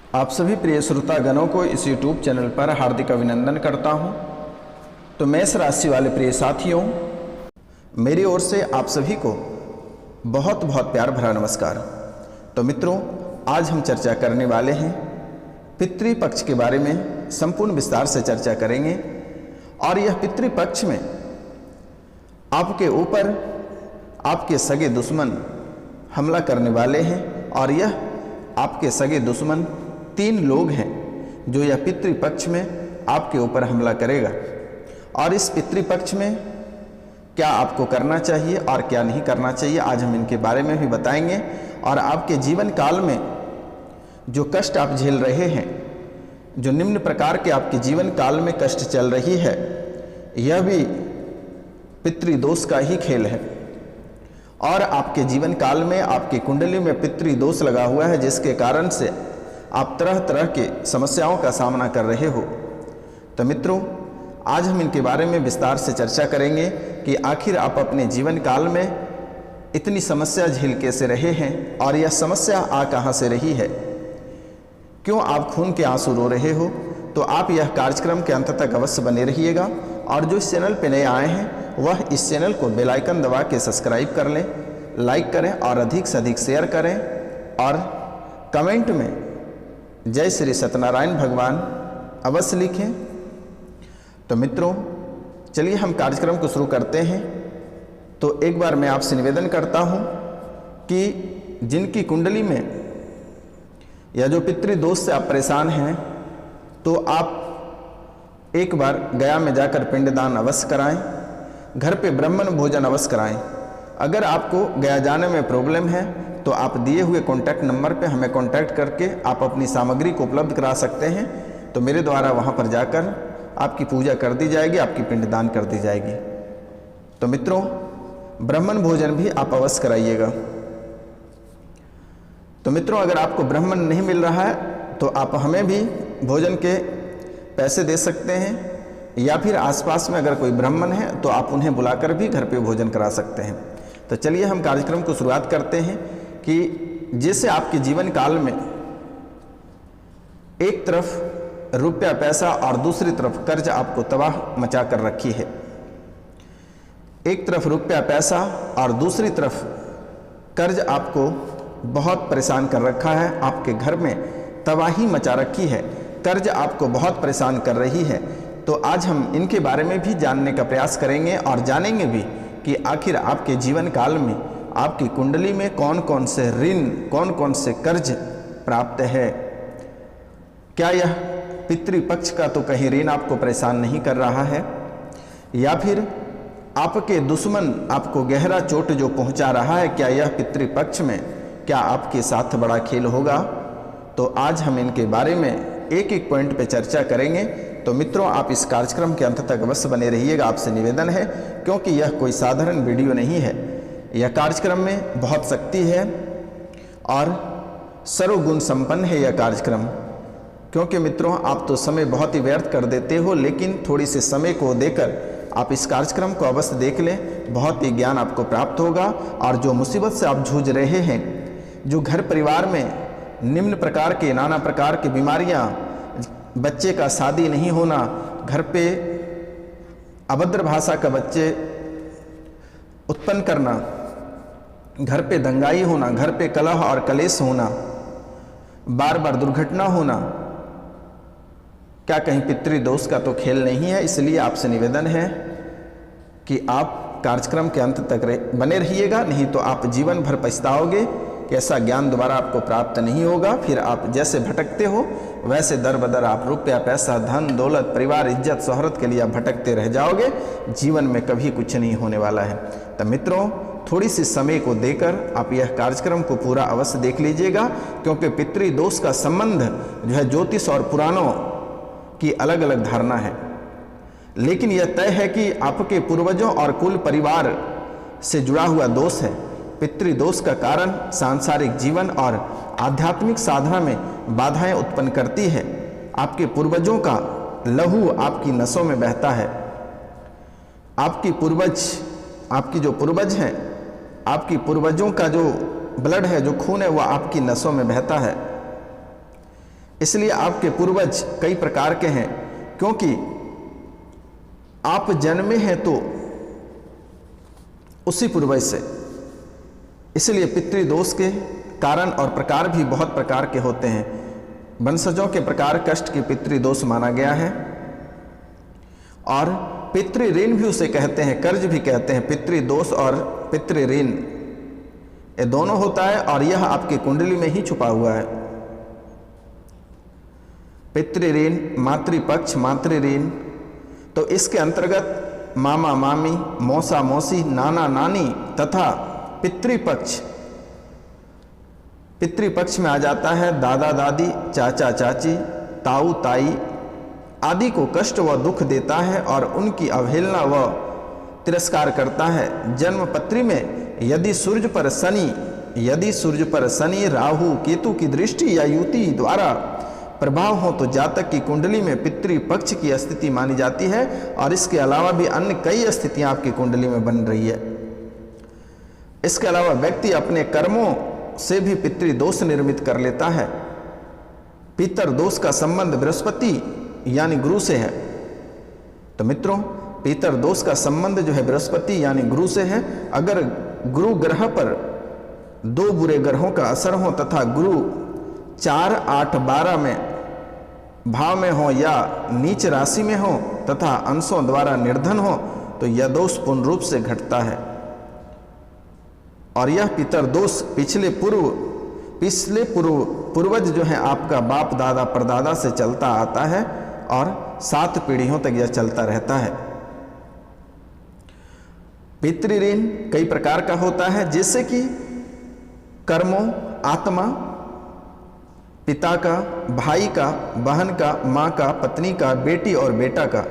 आप सभी प्रिय श्रोतागणों को इस YouTube चैनल पर हार्दिक अभिनंदन करता हूं। तो मेष राशि वाले प्रिय साथियों, मेरी ओर से आप सभी को बहुत बहुत प्यार भरा नमस्कार। तो मित्रों, आज हम चर्चा करने वाले हैं पितृपक्ष के बारे में। संपूर्ण विस्तार से चर्चा करेंगे और यह पितृपक्ष में आपके ऊपर आपके सगे दुश्मन हमला करने वाले हैं और यह आपके सगे दुश्मन 3 लोग हैं जो यह पितृपक्ष में आपके ऊपर हमला करेगा। और इस पितृपक्ष में क्या आपको करना चाहिए और क्या नहीं करना चाहिए, आज हम इनके बारे में भी बताएंगे। और आपके जीवन काल में जो कष्ट आप झेल रहे हैं, जो निम्न प्रकार के आपके जीवन काल में कष्ट चल रही है, यह भी पितृदोष का ही खेल है। और आपके जीवन काल में आपकी कुंडली में पितृदोष लगा हुआ है, जिसके कारण से आप तरह तरह के समस्याओं का सामना कर रहे हो। तो मित्रों, आज हम इनके बारे में विस्तार से चर्चा करेंगे कि आखिर आप अपने जीवन काल में इतनी समस्या झेल कैसे रहे हैं और यह समस्या आ कहाँ से रही है, क्यों आप खून के आंसू रो रहे हो। तो आप यह कार्यक्रम के अंत तक अवश्य बने रहिएगा। और जो इस चैनल पर नए आए हैं वह इस चैनल को बेल आइकन दबा के सब्सक्राइब कर लें, लाइक करें और अधिक से अधिक शेयर करें और कमेंट में जय श्री सत्यनारायण भगवान अवश्य लिखें। तो मित्रों, चलिए हम कार्यक्रम को शुरू करते हैं। तो एक बार मैं आपसे निवेदन करता हूं कि जिनकी कुंडली में या जो पितृदोष से आप परेशान हैं, तो आप एक बार गया में जाकर पिंडदान अवश्य कराएं, घर पे ब्राह्मण भोजन अवश्य कराएं। अगर आपको गया जाने में प्रॉब्लम है तो आप दिए हुए कॉन्टैक्ट नंबर पे हमें कॉन्टैक्ट करके आप अपनी सामग्री को उपलब्ध करा सकते हैं। तो मेरे द्वारा वहाँ पर जाकर आपकी पूजा कर दी जाएगी, आपकी पिंडदान कर दी जाएगी। तो मित्रों, ब्राह्मण भोजन भी आप अवश्य कराइएगा। तो मित्रों, अगर आपको ब्राह्मण नहीं मिल रहा है तो आप हमें भी भोजन के पैसे दे सकते हैं, या फिर आसपास में अगर कोई ब्राह्मण है तो आप उन्हें बुलाकर भी घर पे भोजन करा सकते हैं। तो चलिए हम कार्यक्रम को शुरुआत करते हैं कि जैसे आपके जीवन काल में एक तरफ रुपया पैसा और दूसरी तरफ कर्ज आपको तबाह मचा कर रखी है। एक तरफ रुपया पैसा और दूसरी तरफ कर्ज आपको बहुत परेशान कर रखा है, आपके घर में तबाही मचा रखी है, कर्ज आपको बहुत परेशान कर रही है। तो आज हम इनके बारे में भी जानने का प्रयास करेंगे और जानेंगे भी कि आखिर आपके जीवन काल में आपकी कुंडली में कौन कौन से ऋण, कौन कौन से कर्ज प्राप्त है। क्या यह पितृपक्ष का तो कहीं ऋण आपको परेशान नहीं कर रहा है, या फिर आपके दुश्मन आपको गहरा चोट जो पहुंचा रहा है, क्या यह पितृपक्ष में क्या आपके साथ बड़ा खेल होगा। तो आज हम इनके बारे में एक एक पॉइंट पे चर्चा करेंगे। तो मित्रों, आप इस कार्यक्रम के अंत तक अवश्य बने रहिएगा, आपसे निवेदन है, क्योंकि यह कोई साधारण वीडियो नहीं है। यह कार्यक्रम में बहुत शक्ति है और सर्वगुण संपन्न है यह कार्यक्रम। क्योंकि मित्रों, आप तो समय बहुत ही व्यर्थ कर देते हो, लेकिन थोड़ी से समय को देकर आप इस कार्यक्रम को अवश्य देख लें, बहुत ही ज्ञान आपको प्राप्त होगा। और जो मुसीबत से आप जूझ रहे हैं, जो घर परिवार में निम्न प्रकार के नाना प्रकार की बीमारियां, बच्चे का शादी नहीं होना, घर पे अभद्र भाषा का बच्चे उत्पन्न करना, घर पे दंगाई होना, घर पे कलह और कलेश होना, बार बार दुर्घटना होना, क्या कहीं पितृदोष का तो खेल नहीं है। इसलिए आपसे निवेदन है कि आप कार्यक्रम के अंत तक बने रहिएगा, नहीं तो आप जीवन भर पछताओगे कि ऐसा ज्ञान दोबारा आपको प्राप्त नहीं होगा। फिर आप जैसे भटकते हो वैसे दर बदर आप रुपया पैसा धन दौलत परिवार इज्जत शोहरत के लिए आप भटकते रह जाओगे, जीवन में कभी कुछ नहीं होने वाला है। तो मित्रों, थोड़ी सी समय को देकर आप यह कार्यक्रम को पूरा अवश्य देख लीजिएगा, क्योंकि पितृदोष का संबंध जो है ज्योतिष और पुराणों की अलग अलग धारणा है। लेकिन यह तय है कि आपके पूर्वजों और कुल परिवार से जुड़ा हुआ दोष है। पितृदोष का कारण सांसारिक जीवन और आध्यात्मिक साधना में बाधाएं उत्पन्न करती है। आपके पूर्वजों का लहू आपकी नसों में बहता है। आपकी जो पूर्वज हैं, आपकी पूर्वजों का जो ब्लड है, जो खून है, वह आपकी नसों में बहता है। इसलिए आपके पूर्वज कई प्रकार के हैं, क्योंकि आप जन्मे हैं तो उसी पूर्वज से। इसलिए पितृदोष के कारण और प्रकार भी बहुत प्रकार के होते हैं। वंशजों के प्रकार कष्ट की पितृदोष माना गया है, और पितृ ऋण भी उसे कहते हैं, कर्ज भी कहते हैं। पितृदोष और पितृ ऋण ये दोनों होता है, और यह आपकी कुंडली में ही छुपा हुआ है। पितृ ऋण, मातृपक्ष, मातृ ऋण, तो इसके अंतर्गत मामा मामी, मौसा मौसी, नाना नानी तथा पितृपक्ष, पितृपक्ष में आ जाता है दादा दादी, चाचा चाची, ताऊ ताई आदि को कष्ट व दुख देता है और उनकी अवहेलना व तिरस्कार करता है। जन्म पत्री में यदि सूर्य पर शनि, राहु, केतु की दृष्टि या युति द्वारा प्रभाव हो तो जातक की कुंडली में पितृपक्ष की स्थिति मानी जाती है, और इसके अलावा भी अन्य कई स्थितियां आपकी कुंडली में बन रही है। इसके अलावा व्यक्ति अपने कर्मों से भी पितृदोष निर्मित कर लेता है। पितृदोष का संबंध बृहस्पति यानी गुरु से है। तो मित्रों, पितृदोष का संबंध जो है बृहस्पति यानी गुरु से है। अगर गुरु ग्रह पर दो बुरे ग्रहों का असर हो तथा गुरु 4, 8, 12 में भाव में हो या नीच राशि में हो तथा अंशों द्वारा निर्धन हो तो यह दोष पूर्ण रूप से घटता है। और यह पितृदोष पिछले पूर्वज जो है आपका बाप दादा परदादा से चलता आता है, और 7 पीढ़ियों तक यह चलता रहता है। पितृ ऋण कई प्रकार का होता है, जैसे कि कर्मों, आत्मा, पिता का, भाई का, बहन का, माँ का, पत्नी का, बेटी और बेटा का।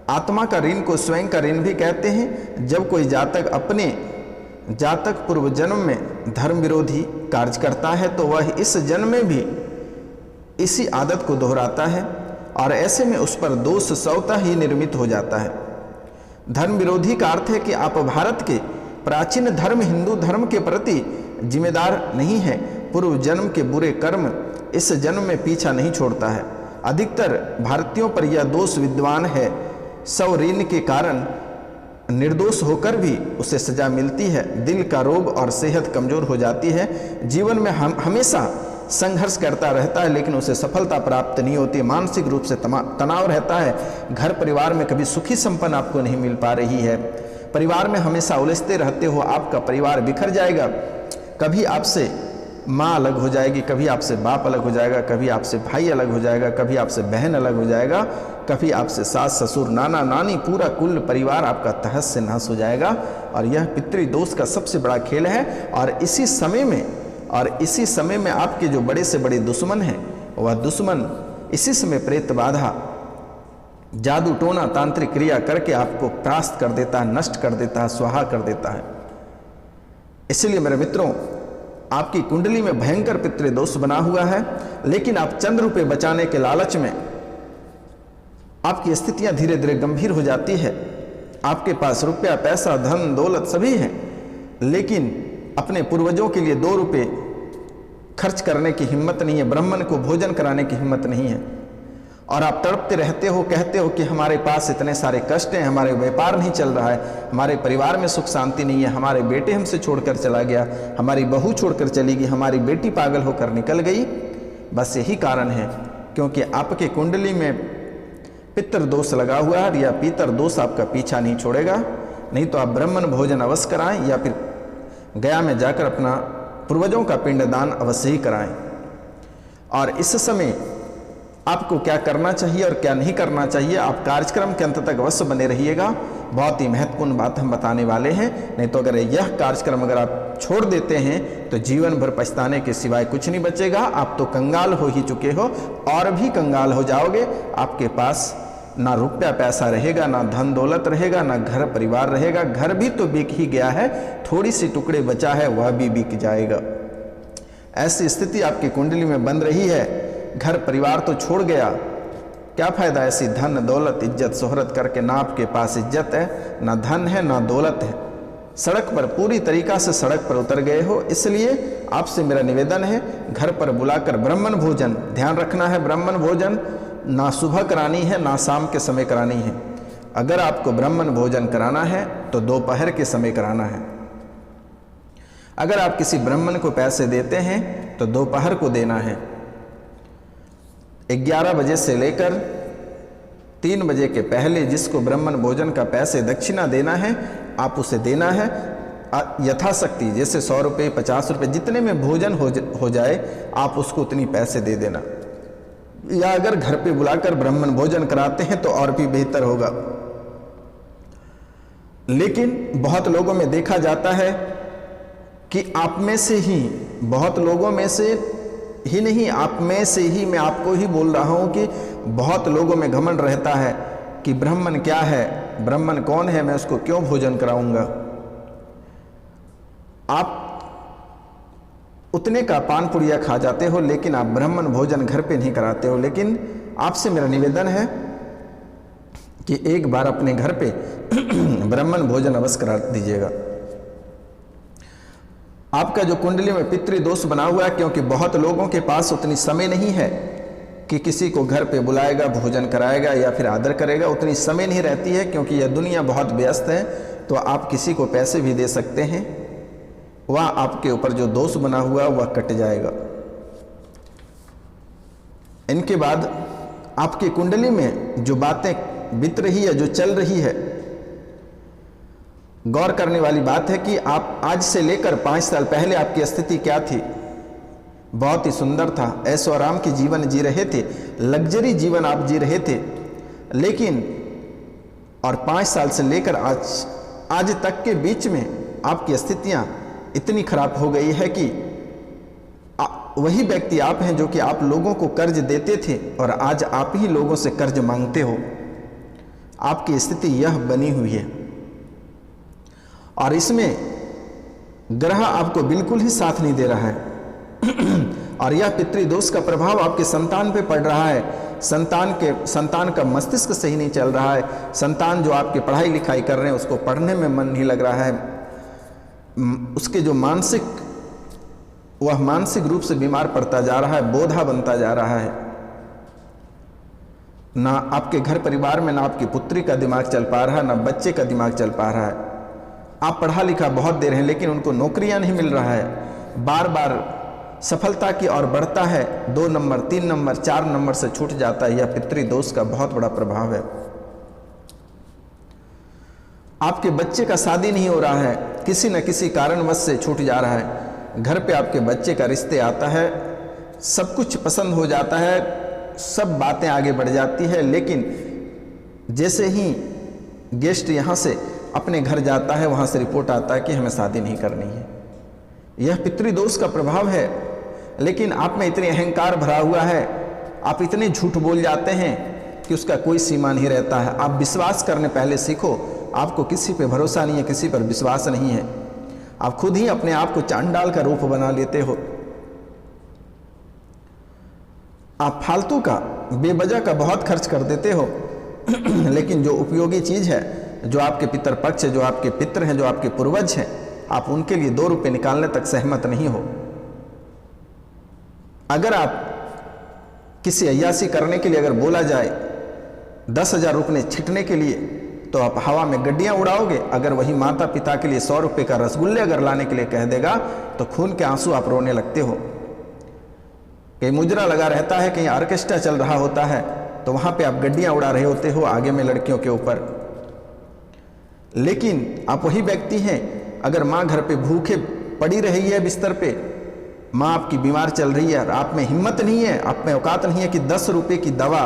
आत्मा का ऋण को स्वयं का ऋण भी कहते हैं। जब कोई जातक अपने जातक पूर्व जन्म में धर्म विरोधी कार्य करता है तो वह इस जन्म में भी इसी आदत को दोहराता है, और ऐसे में उस पर दोष स्वतः ही निर्मित हो जाता है। धर्म विरोधी का अर्थ है कि आप भारत के प्राचीन धर्म हिंदू धर्म के प्रति जिम्मेदार नहीं है। पूर्व जन्म के बुरे कर्म इस जन्म में पीछा नहीं छोड़ता है। अधिकतर भारतीयों पर यह दोष विद्वान है। स्व ऋण के कारण निर्दोष होकर भी उसे सजा मिलती है। दिल का रोग और सेहत कमजोर हो जाती है। जीवन में हमेशा संघर्ष करता रहता है, लेकिन उसे सफलता प्राप्त नहीं होती। मानसिक रूप से तनाव रहता है। घर परिवार में कभी सुखी संपन्न आपको नहीं मिल पा रही है। परिवार में हमेशा उलझते रहते हो। आपका परिवार बिखर जाएगा। कभी आपसे माँ अलग हो जाएगी, कभी आपसे बाप अलग हो जाएगा, कभी आपसे भाई अलग हो जाएगा, कभी आपसे बहन अलग हो जाएगा, कभी आपसे सास ससुर, नाना नानी, पूरा कुल परिवार आपका तहस से नहस हो जाएगा। और यह पितृदोष का सबसे बड़ा खेल है। और इसी समय में आपके जो बड़े से बड़े दुश्मन हैं, वह दुश्मन इसी समय प्रेत बाधा, जादू टोना, तांत्रिक क्रिया करके आपको परास्त कर देता है, नष्ट कर देता है, स्वाहा कर देता है। इसलिए मेरे मित्रों, आपकी कुंडली में भयंकर पितृदोष बना हुआ है, लेकिन आप चंद्र रुपये बचाने के लालच में आपकी स्थितियां धीरे धीरे गंभीर हो जाती है। आपके पास रुपया, पैसा, धन, दौलत सभी है, लेकिन अपने पूर्वजों के लिए 2 रुपये खर्च करने की हिम्मत नहीं है। ब्राह्मण को भोजन कराने की हिम्मत नहीं है। और आप तड़पते रहते हो, कहते हो कि हमारे पास इतने सारे कष्ट हैं, हमारे व्यापार नहीं चल रहा है, हमारे परिवार में सुख शांति नहीं है, हमारे बेटे हमसे छोड़कर चला गया, हमारी बहू छोड़कर चली गई, हमारी बेटी पागल होकर निकल गई। बस यही कारण है, क्योंकि आपके कुंडली में पितृदोष लगा हुआ है, या पितृदोष आपका पीछा नहीं छोड़ेगा। नहीं तो आप ब्राह्मण भोजन अवश्य कराएं, या फिर गया में जाकर अपना पूर्वजों का पिंडदान अवश्य ही कराएं। और इस समय आपको क्या करना चाहिए और क्या नहीं करना चाहिए, आप कार्यक्रम के अंत तक अवश्य बने रहिएगा। बहुत ही महत्वपूर्ण बात हम बताने वाले हैं। नहीं तो अगर यह कार्यक्रम अगर आप छोड़ देते हैं तो जीवन भर पछताने के सिवाय कुछ नहीं बचेगा। आप तो कंगाल हो ही चुके हो, और भी कंगाल हो जाओगे। आपके पास ना रुपया पैसा रहेगा, ना धन दौलत रहेगा, ना घर परिवार रहेगा। घर भी तो बिक ही गया है, थोड़ी सी टुकड़े बचा है वह भी बिक जाएगा। ऐसी स्थिति आपकी कुंडली में बन रही है। घर परिवार तो छोड़ गया, क्या फायदा ऐसी धन दौलत इज्जत शोहरत करके। ना आपके पास इज्जत है, ना धन है, ना दौलत है। सड़क पर पूरी तरीका से सड़क पर उतर गए हो, इसलिए आपसे मेरा निवेदन है घर पर बुलाकर ब्राह्मण भोजन, ध्यान रखना है ब्राह्मण भोजन ना सुबह करानी है ना शाम के समय करानी है। अगर आपको ब्राह्मण भोजन कराना है तो दोपहर के समय कराना है। अगर आप किसी ब्राह्मण को पैसे देते हैं तो दोपहर को देना है। 11 बजे से लेकर 3 बजे के पहले जिसको ब्राह्मण भोजन का पैसे दक्षिणा देना है आप उसे देना है यथाशक्ति, जैसे 100 रुपये 50 रुपये जितने में भोजन हो जाए आप उसको उतनी पैसे दे देना। या अगर घर पे बुलाकर ब्राह्मण भोजन कराते हैं तो और भी बेहतर होगा। लेकिन बहुत लोगों में देखा जाता है कि आप में से ही, बहुत लोगों में से ही नहीं, आप में से ही मैं आपको ही बोल रहा हूं कि बहुत लोगों में घमंड रहता है कि ब्राह्मण क्या है, ब्राह्मण कौन है, मैं उसको क्यों भोजन कराऊंगा। आप उतने का पान पुड़िया खा जाते हो लेकिन आप ब्राह्मण भोजन घर पे नहीं कराते हो। लेकिन आपसे मेरा निवेदन है कि एक बार अपने घर पे ब्राह्मण भोजन अवश्य करा दीजिएगा। आपका जो कुंडली में पितृदोष बना हुआ है, क्योंकि बहुत लोगों के पास उतनी समय नहीं है कि किसी को घर पे बुलाएगा, भोजन कराएगा या फिर आदर करेगा, उतनी समय नहीं रहती है क्योंकि यह दुनिया बहुत व्यस्त है। तो आप किसी को पैसे भी दे सकते हैं, वह आपके ऊपर जो दोष बना हुआ वह कट जाएगा। इनके बाद आपकी कुंडली में जो बातें बीत रही है, जो चल रही है, गौर करने वाली बात है कि आप आज से लेकर 5 साल पहले आपकी स्थिति क्या थी। बहुत ही सुंदर था, ऐशो आराम की जीवन जी रहे थे, लग्जरी जीवन आप जी रहे थे। लेकिन और 5 साल से लेकर आज तक के बीच में आपकी स्थितियां इतनी खराब हो गई है कि वही व्यक्ति आप हैं जो कि आप लोगों को कर्ज देते थे और आज आप ही लोगों से कर्ज मांगते हो। आपकी स्थिति यह बनी हुई है और इसमें ग्रह आपको बिल्कुल ही साथ नहीं दे रहा है। और यह पितृदोष का प्रभाव आपके संतान पे पड़ रहा है। संतान का मस्तिष्क सही नहीं चल रहा है। संतान जो आपके पढ़ाई लिखाई कर रहे हैं उसको पढ़ने में मन नहीं लग रहा है। उसके जो वह मानसिक रूप से बीमार पड़ता जा रहा है, बोधा बनता जा रहा है। ना आपके घर परिवार में ना आपकी पुत्री का दिमाग चल पा रहा है, ना बच्चे का दिमाग चल पा रहा है। आप पढ़ा लिखा बहुत देर हैं लेकिन उनको नौकरियां नहीं मिल रहा है। बार बार सफलता की ओर बढ़ता है, 2 नंबर 3 नंबर 4 नंबर से छूट जाता है। यह पितृदोष का बहुत बड़ा प्रभाव है। आपके बच्चे का शादी नहीं हो रहा है, किसी न किसी कारणवश से छूट जा रहा है। घर पे आपके बच्चे का रिश्ते आता है, सब कुछ पसंद हो जाता है, सब बातें आगे बढ़ जाती है, लेकिन जैसे ही गेस्ट यहाँ से अपने घर जाता है वहाँ से रिपोर्ट आता है कि हमें शादी नहीं करनी है। यह पितृदोष का प्रभाव है। लेकिन आप में इतनी अहंकार भरा हुआ है, आप इतने झूठ बोल जाते हैं कि उसका कोई सीमा नहीं रहता है। आप विश्वास करने पहले सीखो। आपको किसी पे भरोसा नहीं है, किसी पर विश्वास नहीं है। आप खुद ही अपने आप को चांडाल का रूप बना लेते हो। आप फालतू का, बेवजह का बहुत खर्च कर देते हो। लेकिन जो उपयोगी चीज है, जो आपके पितर पक्ष है, जो आपके पितर हैं, जो आपके पूर्वज हैं, आप उनके लिए 2 रुपए निकालने तक सहमत नहीं हो। अगर आप किसी अय्यासी करने के लिए अगर बोला जाए 10,000 रुपये छिटने के लिए, तो आप हवा में गड्डियां उड़ाओगे। अगर वही माता पिता के लिए 100 रुपये का रसगुल्ले अगर लाने के लिए कह देगा तो खून के आंसू आप रोने लगते हो। कहीं मुजरा लगा रहता है, कहीं ऑर्केस्ट्रा चल रहा होता है, तो वहां पे आप गड्डियां उड़ा रहे होते हो आगे में लड़कियों के ऊपर। लेकिन आप वही व्यक्ति हैं, अगर माँ घर पे भूखे पड़ी रही है बिस्तर पे, माँ आपकी बीमार चल रही है और आप में हिम्मत नहीं है, आप में औकात नहीं है कि 10 रुपये की दवा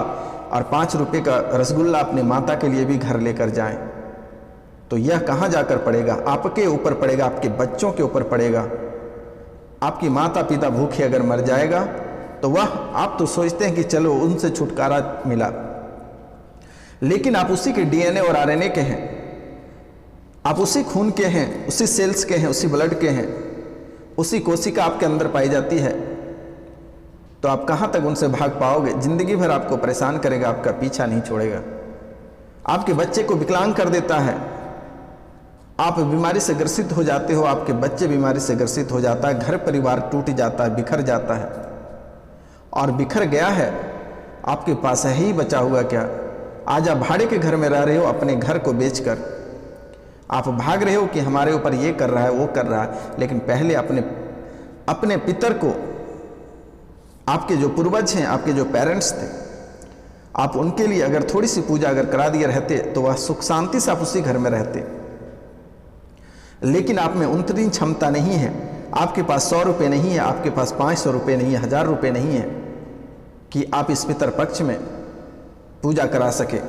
और 5 रुपये का रसगुल्ला अपने माता के लिए भी घर लेकर जाएं, तो यह कहाँ जाकर पड़ेगा? आपके ऊपर पड़ेगा, आपके बच्चों के ऊपर पड़ेगा। आपकी माता पिता भूखे अगर मर जाएगा तो वह, आप तो सोचते हैं कि चलो उनसे छुटकारा मिला, लेकिन आप उसी के डीएनए और आरएनए के हैं, आप उसी खून के हैं, उसी सेल्स के हैं, उसी ब्लड के हैं, उसी कोशिका आपके अंदर पाई जाती है। तो आप कहाँ तक उनसे भाग पाओगे? जिंदगी भर आपको परेशान करेगा, आपका पीछा नहीं छोड़ेगा। आपके बच्चे को विकलांग कर देता है, आप बीमारी से ग्रसित हो जाते हो, आपके बच्चे बीमारी से ग्रसित हो जाता है, घर परिवार टूट जाता है, बिखर जाता है, और बिखर गया है, आपके पास है ही बचा हुआ क्या? आज आप भाड़े के घर में रह रहे हो, अपने घर को बेचकर आप भाग रहे हो कि हमारे ऊपर ये कर रहा है, वो कर रहा है, लेकिन पहले अपने पितर को, आपके जो पूर्वज हैं, आपके जो पेरेंट्स थे, आप उनके लिए अगर थोड़ी सी पूजा अगर करा दिए रहते तो वह सुख शांति से आप उसी घर में रहते। लेकिन आप में उतनी क्षमता नहीं है, आपके पास 100 रुपये नहीं है, आपके पास 500 रुपये नहीं है, 1000 रुपये नहीं है कि आप इस पितर पक्ष में पूजा करा सके,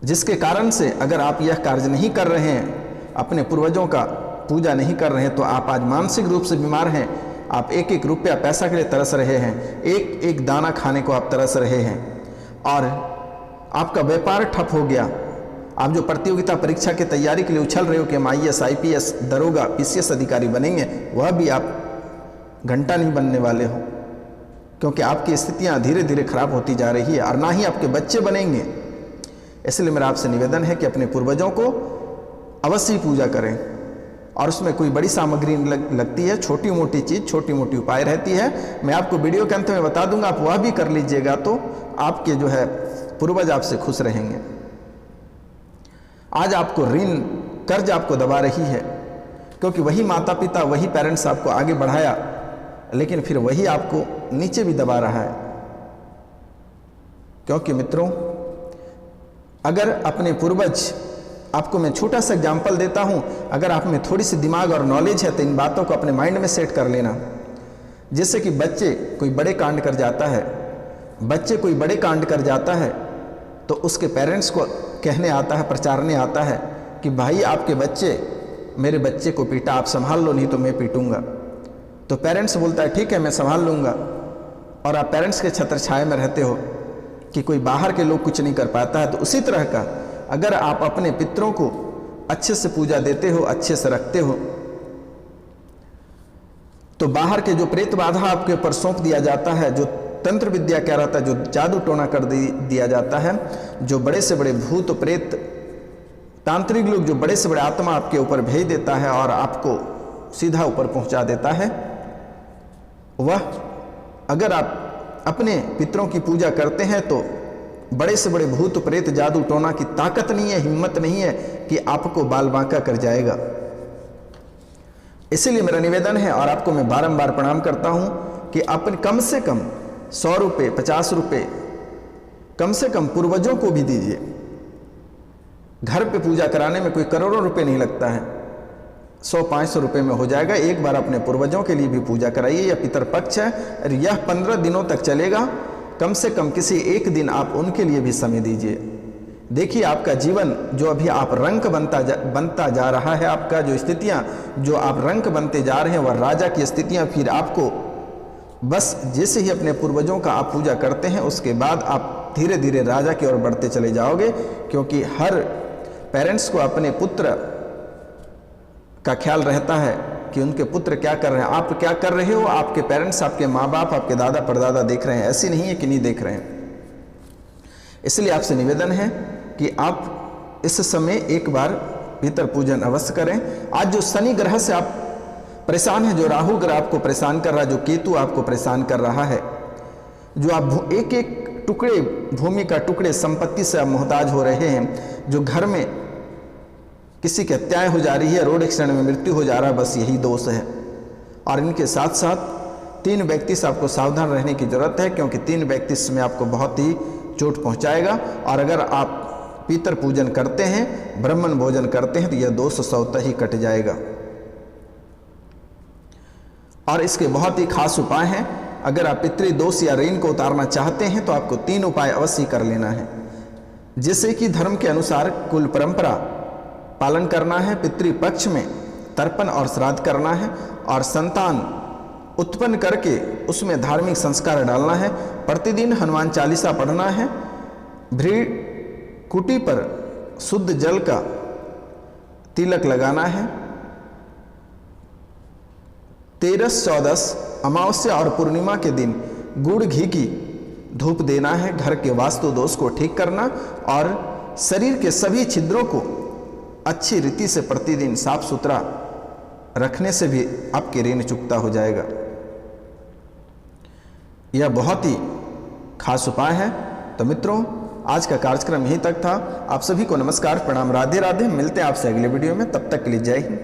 जिसके कारण से अगर आप यह कार्य नहीं कर रहे हैं, अपने पूर्वजों का पूजा नहीं कर रहे हैं, तो आप आज मानसिक रूप से बीमार हैं। आप एक एक रुपया पैसा के लिए तरस रहे हैं, एक एक दाना खाने को आप तरस रहे हैं, और आपका व्यापार ठप हो गया। आप जो प्रतियोगिता परीक्षा की तैयारी के लिए उछल रहे हो कि हम IAS, IPS, दरोगा, PCS अधिकारी बनेंगे, वह भी आप घंटा नहीं बनने वाले हो, क्योंकि आपकी स्थितियां धीरे धीरे खराब होती जा रही है, और ना ही आपके बच्चे बनेंगे। इसलिए मेरा आपसे निवेदन है कि अपने पूर्वजों को अवश्य पूजा करें, और उसमें कोई बड़ी सामग्री लगती है, छोटी मोटी चीज़, छोटी मोटी उपाय रहती है। मैं आपको वीडियो के अंत में बता दूंगा, आप वह भी कर लीजिएगा तो आपके जो है पूर्वज आपसे खुश रहेंगे। आज आपको ऋण कर्ज आपको दबा रही है, क्योंकि वही माता पिता, वही पेरेंट्स आपको आगे बढ़ाया, लेकिन फिर वही आपको नीचे भी दबा रहा है। क्योंकि मित्रों, अगर अपने पूर्वज, आपको मैं छोटा सा एग्जाम्पल देता हूं, अगर आप में थोड़ी सी दिमाग और नॉलेज है तो इन बातों को अपने माइंड में सेट कर लेना। जैसे कि बच्चे कोई बड़े कांड कर जाता है, बच्चे कोई बड़े कांड कर जाता है तो उसके पेरेंट्स को कहने आता है, प्रचारने आता है कि भाई आपके बच्चे मेरे बच्चे को पीटा, आप संभाल लो नहीं तो मैं पीटूंगा। तो पेरेंट्स बोलता है ठीक है मैं संभाल लूँगा, और आप पेरेंट्स के छत्र छाया में रहते हो कि कोई बाहर के लोग कुछ नहीं कर पाता है। तो उसी तरह का अगर आप अपने पितरों को अच्छे से पूजा देते हो, अच्छे से रखते हो, तो बाहर के जो प्रेत बाधा आपके ऊपर सौंप दिया जाता है, जो तंत्र विद्या क्या रहता है, जो जादू टोना कर दिया जाता है, जो बड़े से बड़े भूत प्रेत तांत्रिक लोग, जो बड़े से बड़े आत्मा आपके ऊपर भेज देता है और आपको सीधा ऊपर पहुंचा देता है, वह अगर आप अपने पितरों की पूजा करते हैं तो बड़े से बड़े भूत प्रेत जादू टोना की ताकत नहीं है, हिम्मत नहीं है कि आपको बाल बांका कर जाएगा। इसीलिए मेरा निवेदन है, और आपको मैं बारंबार प्रणाम करता हूं कि अपने कम से कम 100 रुपये, 50 रुपये कम से कम पूर्वजों को भी दीजिए। घर पे पूजा कराने में कोई करोड़ों रुपए नहीं लगता है, 100-500 रुपये में हो जाएगा। एक बार अपने पूर्वजों के लिए भी पूजा कराइए। यह पितरपक्ष है, यह 15 दिनों तक चलेगा। कम से कम किसी एक दिन आप उनके लिए भी समय दीजिए। देखिए आपका जीवन जो अभी आप रंक बनता जा रहा है, आपका जो स्थितियां जो आप रंक बनते जा रहे हैं, वह राजा की स्थितियां फिर आपको बस जैसे ही अपने पूर्वजों का आप पूजा करते हैं, उसके बाद आप धीरे धीरे राजा की ओर बढ़ते चले जाओगे। क्योंकि हर पेरेंट्स को अपने पुत्र का ख्याल रहता है कि उनके पुत्र क्या कर रहे हैं, आप क्या कर रहे हो, आपके पेरेंट्स, आपके माँ बाप, आपके दादा परदादा देख रहे हैं, ऐसी नहीं है कि नहीं देख रहे हैं। इसलिए आपसे निवेदन है कि आप इस समय एक बार पितर पूजन अवश्य करें। आज जो शनि ग्रह से आप परेशान हैं, जो राहु ग्रह आपको परेशान कर रहा है, जो केतु आपको परेशान कर रहा है, जो आप एक एक टुकड़े भूमि का टुकड़े संपत्ति से आप मोहताज हो रहे हैं, जो घर में किसी की हत्याएं हो जा रही है, रोड एक्सीडेंट में मृत्यु हो जा रहा है, बस यही दोष है। और इनके साथ साथ 3 व्यक्ति से आपको सावधान रहने की जरूरत है, क्योंकि 3 व्यक्ति इसमें आपको बहुत ही चोट पहुंचाएगा। और अगर आप पितर पूजन करते हैं, ब्राह्मण भोजन करते हैं, तो यह दोष स्वतः ही कट जाएगा। और इसके बहुत ही खास उपाय हैं। अगर आप पितृ दोष या ऋण को उतारना चाहते हैं तो आपको 3 उपाय अवश्य कर लेना है। जैसे कि धर्म के अनुसार कुल परंपरा पालन करना है, पितृपक्ष में तर्पण और श्राद्ध करना है, और संतान उत्पन्न करके उसमें धार्मिक संस्कार डालना है। प्रतिदिन हनुमान चालीसा पढ़ना है। भ्री कुटी पर शुद्ध जल का तिलक लगाना है। 13, 14 अमावस्या और पूर्णिमा के दिन गुड़ घी की धूप देना है। घर के वास्तु दोष को ठीक करना और शरीर के सभी छिद्रों को अच्छी रीति से प्रतिदिन साफ सुथरा रखने से भी आपके ऋण चुकता हो जाएगा। यह बहुत ही खास उपाय है। तो मित्रों, आज का कार्यक्रम यहीं तक था। आप सभी को नमस्कार, प्रणाम, राधे राधे। मिलते हैं आपसे अगले वीडियो में, तब तक के लिए जय हिंद।